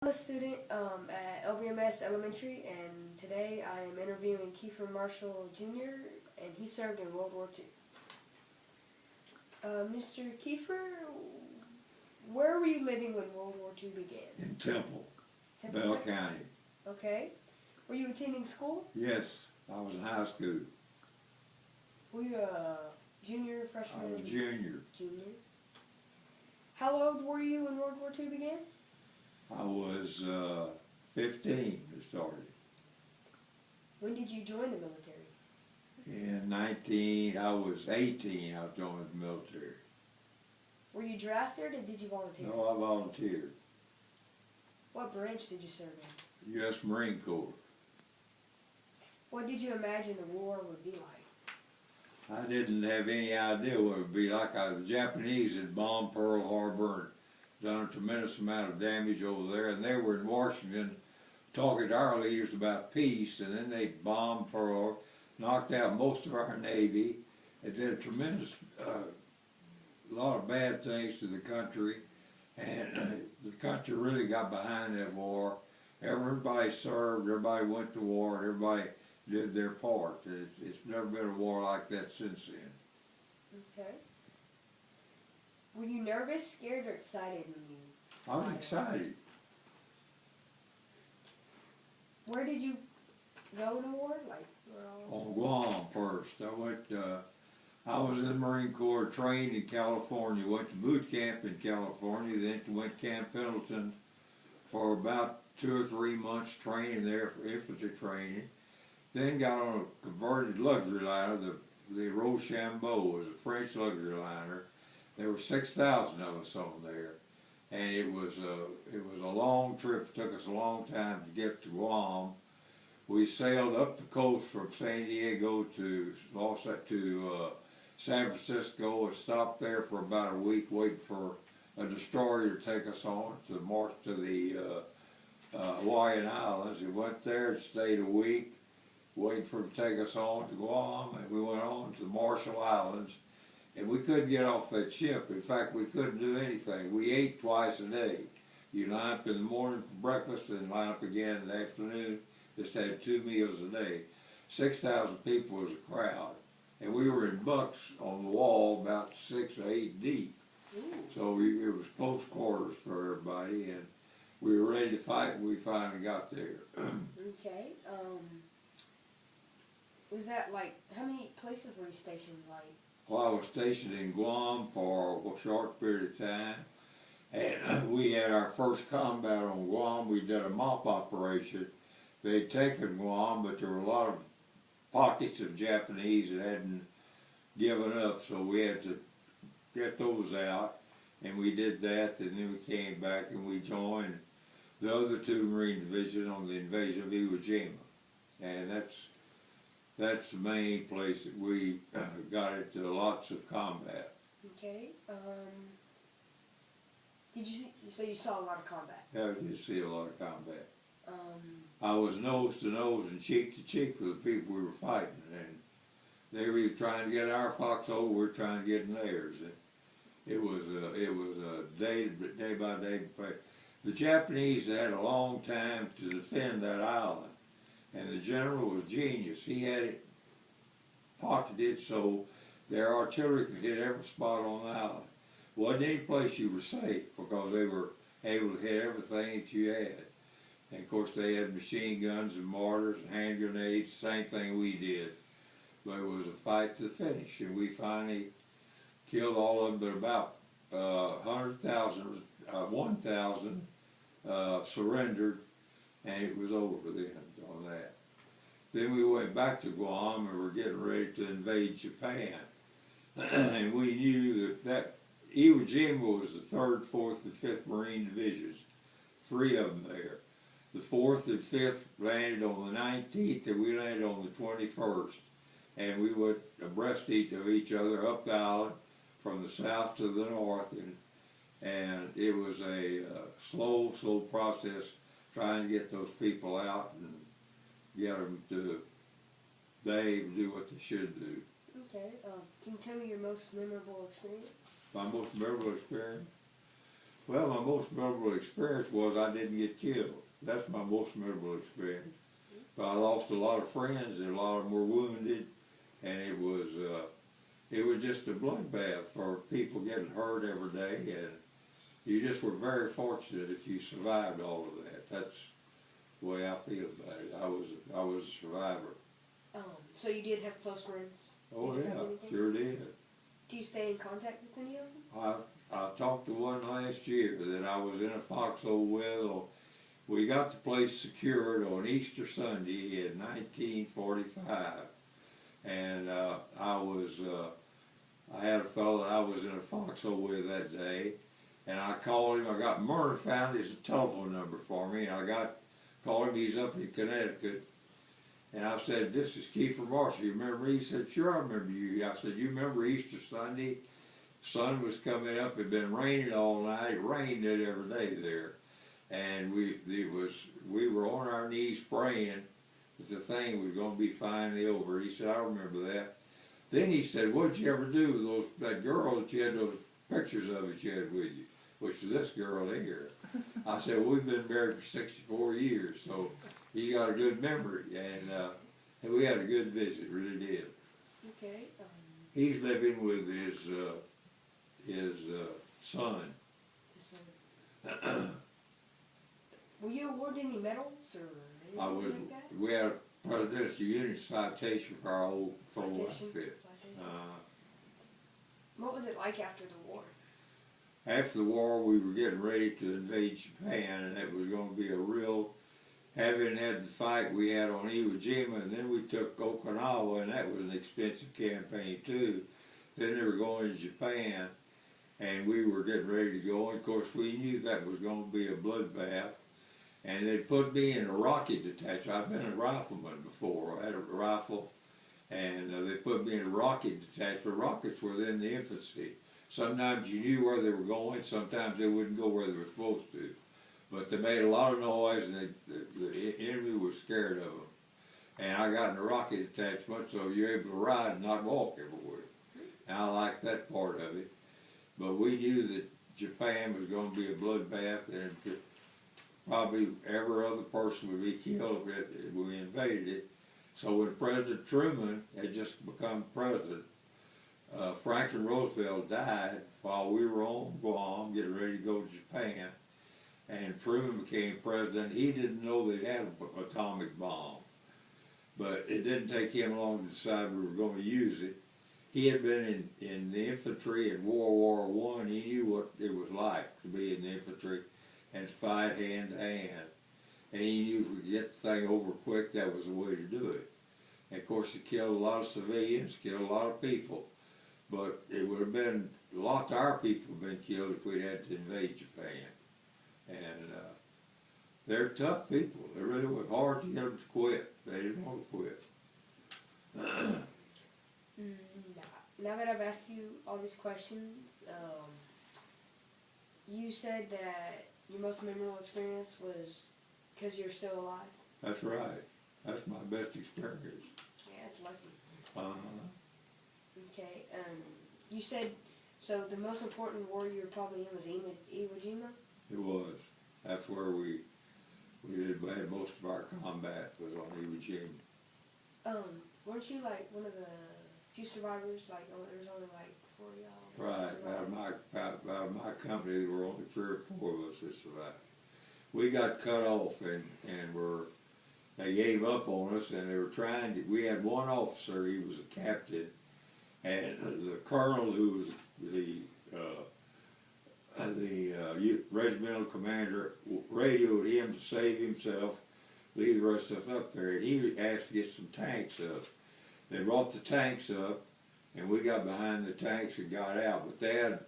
I'm a student at LVMS Elementary, and today I am interviewing Kiefer Marshall Jr., and he served in World War II. Mr. Kiefer, where were you living when World War II began? In Temple, Bell County. Okay. Were you attending school? Yes, I was in high school. Were you a junior, freshman? I was junior. Junior. How old were you when World War II began? I was 15 when it started. When did you join the military? I was 18, I joined the military. Were you drafted or did you volunteer? No, I volunteered. What branch did you serve in? U.S. Marine Corps. What did you imagine the war would be like? I didn't have any idea what it would be like. The Japanese had bombed Pearl Harbor and done a tremendous amount of damage over there, and they were in Washington talking to our leaders about peace, and then they bombed Pearl, knocked out most of our Navy. It did a tremendous lot of bad things to the country, and the country really got behind that war. Everybody served, everybody went to war, everybody did their part. It's never been a war like that since then. Okay. Were you nervous, scared, or excited when you... I was excited. Where did you go in the war? On Guam first. I was in the Marine Corps, trained in California, went to boot camp in California, then went to Camp Pendleton for about 2 or 3 months training there for infantry training. Then got on a converted luxury liner, the Rochambeau was a French luxury liner. There were 6,000 of us on there, and it was a long trip. It took us a long time to get to Guam. We sailed up the coast from San Diego to San Francisco and stopped there for about a week waiting for a destroyer to take us on to march to the Hawaiian Islands. We went there and stayed a week waiting for him to take us on to Guam, and we went on to the Marshall Islands, and we couldn't get off that ship. In fact, we couldn't do anything. We ate twice a day. You line up in the morning for breakfast and line up again in the afternoon. Just had 2 meals a day. 6,000 people was a crowd. And we were in bunks on the wall about 6 or 8 deep. Ooh. So it was close quarters for everybody, and we were ready to fight when we finally got there. Okay. Was that how many places were you stationed Well, I was stationed in Guam for a short period of time, and we had our first combat on Guam. We did a mop operation. They'd taken Guam, but there were a lot of pockets of Japanese that hadn't given up, so we had to get those out, and we did that, and then we came back and we joined the other 2 Marine divisions on the invasion of Iwo Jima, and that's the main place that we got into lots of combat. Okay. So you saw a lot of combat? Yeah, I did see a lot of combat. I was nose to nose and cheek to cheek with the people we were fighting, and they were either trying to get our foxhole, we were trying to get in theirs. And it was a day by day fight. The Japanese had a long time to defend that island, and the general was genius. He had it pocketed so their artillery could hit every spot on the island. Wasn't any place you were safe because they were able to hit everything that you had. And of course they had machine guns and mortars and hand grenades, same thing we did. But it was a fight to the finish, and we finally killed all of them, but about 1,000 surrendered, and it was over then on that. Then we went back to Guam and were getting ready to invade Japan. And we knew that Iwo Jima was the 3rd, 4th, and 5th Marine Divisions, 3 of them there. The 4th and 5th landed on the 19th, and we landed on the 21st. And we went abreast of each other up the island from the south to the north, and it was a slow process trying to get those people out and get them to behave and do what they should do. Okay. Can you tell me your most memorable experience? My most memorable experience? Well, my most memorable experience was I didn't get killed. That's my most memorable experience. But I lost a lot of friends, and a lot of them were wounded, and it was just a bloodbath for people getting hurt every day, and you just were very fortunate if you survived all of that. That's the way I feel about it. I was a survivor. So you did have close friends? Oh yeah, sure did. Do you stay in contact with any of them? I talked to one last year that I was in a foxhole with. We got the place secured on Easter Sunday in 1945, and I had a fellow that I was in a foxhole with that day, and I called him. I got Murray found his telephone number for me, and I called him. He's up in Connecticut, and I said, "This is Kiefer Marshall. You remember me?" He said, "Sure, I remember you." I said, "You remember Easter Sunday? Sun was coming up. It'd been raining all night. It rained it every day there, and we were on our knees praying that the thing was going to be finally over." He said, "I remember that." Then he said, "What'd you ever do with that girl that you had those pictures of that you had with you?" Which is this girl here. I said, "Well, we've been married for 64 years, so you got a good memory." And we had a good visit, really did. Okay. He's living with his son. Were you awarded any medals or anything I was. like that? We had a Presidential Unit citation for our old full outfit. What was it like after the war? After the war, we were getting ready to invade Japan, and it was going to be a real. Having had the fight we had on Iwo Jima, and then we took Okinawa, and that was an expensive campaign too. Then they were going to Japan, and we were getting ready to go. And of course, we knew that was going to be a bloodbath. And they put me in a rocket detachment. I've been a rifleman before. I had a rifle, and they put me in a rocket detachment. Rockets were in the infancy. Sometimes you knew where they were going. Sometimes they wouldn't go where they were supposed to. But they made a lot of noise, and the enemy was scared of them. And I got in a rocket detachment, so you're able to ride and not walk everywhere. And I liked that part of it. But we knew that Japan was going to be a bloodbath, and probably every other person would be killed if we invaded it. So when President Truman had just become president, Franklin Roosevelt died while we were on Guam getting ready to go to Japan. And Truman became president. He didn't know they had an atomic bomb. But it didn't take him long to decide we were going to use it. He had been in the infantry in World War I. He knew what it was like to be in the infantry and to fight hand to hand. And he knew if we could get the thing over quick, that was the way to do it. And of course, it killed a lot of civilians, killed a lot of people. But it would have been, lots of our people would have been killed if we'd had to invade Japan. And they're tough people. They really were hard to get them to quit. They didn't want to quit. Now that I've asked you all these questions, you said that your most memorable experience was because you're still alive. That's right. That's my best experience. Yeah, it's lucky. Okay. You said, so the most important war you were probably in was Iwo Jima? It was. That's where we had most of our combat was on Iwo Jima. Weren't you like one of the few survivors? Like, there was only like 4 of y'all. Right. Out of my company, there were only 3 or 4 of us that survived. We got cut off, and they gave up on us, and they were trying to. We had one officer. He was a captain, and the colonel, who was the regimental commander, radioed him to save himself, leave the rest of us up there, and he asked to get some tanks up. They brought the tanks up, and we got behind the tanks and got out. But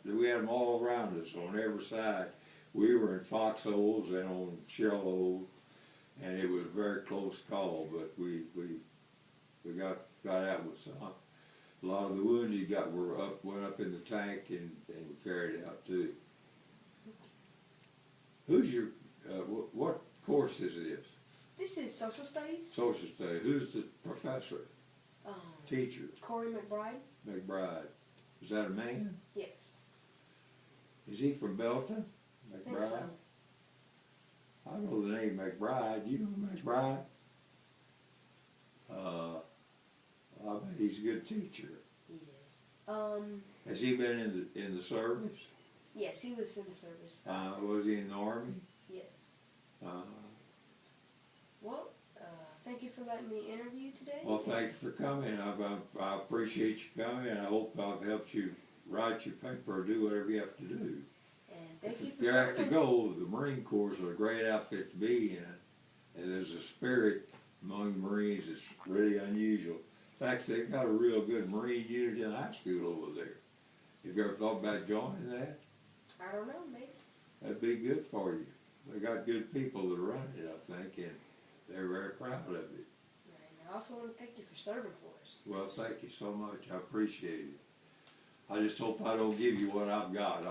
we had them all around us on every side. We were in foxholes and on shell holes, and it was a very close call. But we got out with some. A lot of the wounded went up in the tank and were carried out too. Who's your what course is this? This is social studies. Social studies. Who's the professor? Teacher. Corey McBride. McBride. Is that a man? Yes. Is he from Belton? I think so. I know the name McBride. You know McBride? I bet he's a good teacher. He is. Has he been in the service? Yes, he was in the service. Was he in the Army? Yes. Uh, Well, thank you for letting me interview today. well, thank you for coming. I appreciate you coming, and I hope I've helped you write your paper or do whatever you have to do. And thank you If for you have to serving. go, the Marine Corps is a great outfit to be in, and there's a spirit among the Marines that's really unusual. In fact, they've got a real good Marine unit in high school over there. Have you ever thought about joining that? I don't know, maybe. That'd be good for you. They got good people that run it, I think, and they're very proud of it. And I also want to thank you for serving for us. Well, thank you so much. I appreciate it. I just hope I don't give you what I've got.